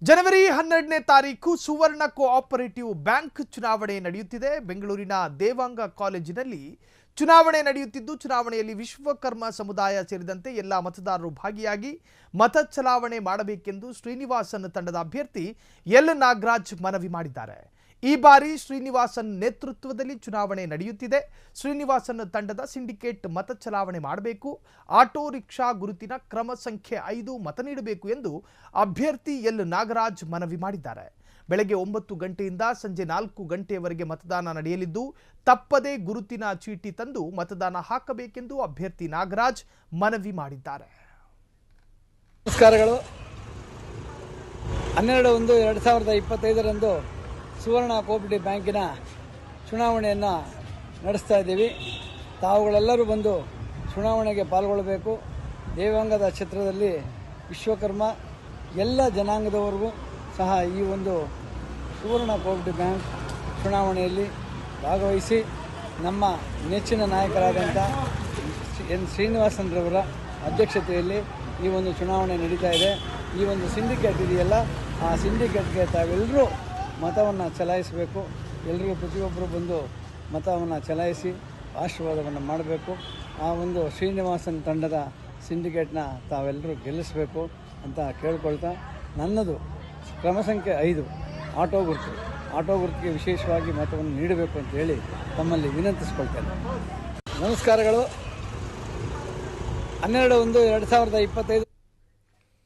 ಜನವರಿ 12ನೇ ತಾರೀಕು ಸುವರ್ಣ cooperative bank ಚುನಾವಣೆ ನಡೆಯುತ್ತಿದೆ. ಬೆಂಗಳೂರಿನ ದೇವಾಂಗ ಕಾಲೇಜಿನಲ್ಲಿ ಚುನಾವಣೆ ನಡೆಯುತ್ತಿದ್ದು, ಚುನಾವಣೆಯಲ್ಲಿ ವಿಶ್ವಕರ್ಮ ಸಮುದಾಯ ಸೇರಿದಂತೆ ಎಲ್ಲ ಮತದಾರರು ಭಾಗಿಯಾಗಿ ಮತ ಚಲಾವಣೆ ಮಾಡಬೇಕೆಂದು ಶ್ರೀನಿವಾಸನ್ ತಂಡದ ಅಭ್ಯರ್ಥಿ ಎಲ್ ನಾಗರಾಜ್ ಮನವಿ ಮಾಡಿದ್ದಾರೆ. ಈ ಬಾರಿ ಶ್ರೀನಿವಾಸನ್ ನೇತೃತ್ವದಲ್ಲಿ ಚುನಾವಣೆ ನಡೆಯುತ್ತಿದೆ. ಶ್ರೀನಿವಾಸನ್ ತಂಡದ ಸಿಂಡಿಕೇಟ್ ಮತ ಚಲಾವಣೆ ಮಾಡಬೇಕು, ಆಟೋ ರಿಕ್ಷಾ ಗುರುತಿನ ಕ್ರಮ ಸಂಖ್ಯೆ 5 ಮತ ನೀಡಬೇಕು ಎಂದು ಅಭ್ಯರ್ಥಿ ಎಲ್ ನಾಗರಾಜ್ ಮನವಿ ಮಾಡಿದ್ದಾರೆ. ಬೆಳಗ್ಗೆ 9 ಗಂಟೆಯಿಂದ ಸಂಜೆ 4 ಗಂಟೆಯವರೆಗೆ ಮತದಾನ ನಡೆಯಲಿದ್ದು, ತಪ್ಪದೇ ಗುರುತಿನ ಚೀಟಿ ತಂದು ಮತದಾನ ಹಾಕಬೇಕೆಂದು ಅಭ್ಯರ್ಥಿ ನಾಗರಾಜ್ ಮನವಿ ಮಾಡಿದ್ದಾರೆ. ನಮಸ್ಕಾರಗಳು. 12/1/2025 ಸುವರ್ಣ ಕೋಆಪರೇಟಿವ್ ಬ್ಯಾಂಕಿನ ಚುನಾವಣೆಯನ್ನು ನಡೆಸ್ತಾ ಇದ್ದೀವಿ. ತಾವುಗಳೆಲ್ಲರೂ ಬಂದು ಚುನಾವಣೆಗೆ ಪಾಲ್ಗೊಳ್ಳಬೇಕು. ದೇವಾಂಗದ ಕ್ಷೇತ್ರದಲ್ಲಿ ವಿಶ್ವಕರ್ಮ ಎಲ್ಲ ಜನಾಂಗದವರೆಗೂ ಸಹ ಈ ಒಂದು ಸುವರ್ಣ ಕೋಆಪರೇಟಿವ್ ಬ್ಯಾಂಕ್ ಚುನಾವಣೆಯಲ್ಲಿ ಭಾಗವಹಿಸಿ ನಮ್ಮ ನೆಚ್ಚಿನ ನಾಯಕರಾದಂಥ ಎನ್ ಶ್ರೀನಿವಾಸನ್ರವರ ಅಧ್ಯಕ್ಷತೆಯಲ್ಲಿ ಈ ಒಂದು ಚುನಾವಣೆ ನಡೀತಾ ಇದೆ. ಈ ಒಂದು ಸಿಂಡಿಕೇಟ್ ಇದೆಯಲ್ಲ, ಆ ಸಿಂಡಿಕೇಟ್ಗೆ ತಾವೆಲ್ಲರೂ ಮತವನ್ನು ಚಲಾಯಿಸಬೇಕು. ಎಲ್ಲರೂ ಪ್ರತಿಯೊಬ್ಬರು ಬಂದು ಮತವನ್ನು ಚಲಾಯಿಸಿ ಆಶೀರ್ವಾದವನ್ನು ಮಾಡಬೇಕು. ಆ ಒಂದು ಶ್ರೀನಿವಾಸನ್ ತಂಡದ ಸಿಂಡಿಕೇಟ್ನ ತಾವೆಲ್ಲರೂ ಗೆಲ್ಲಿಸಬೇಕು ಅಂತ ಕೇಳ್ಕೊಳ್ತಾ, ನನ್ನದು ಕ್ರಮ ಸಂಖ್ಯೆ 5 ಆಟೋ ಗುರುತಿಗೆ ವಿಶೇಷವಾಗಿ ಮತವನ್ನು ನೀಡಬೇಕು ಅಂತ ಹೇಳಿ ತಮ್ಮಲ್ಲಿ ವಿನಂತಿಸ್ಕೊಳ್ತೇನೆ. ನಮಸ್ಕಾರಗಳು. 12/1/2025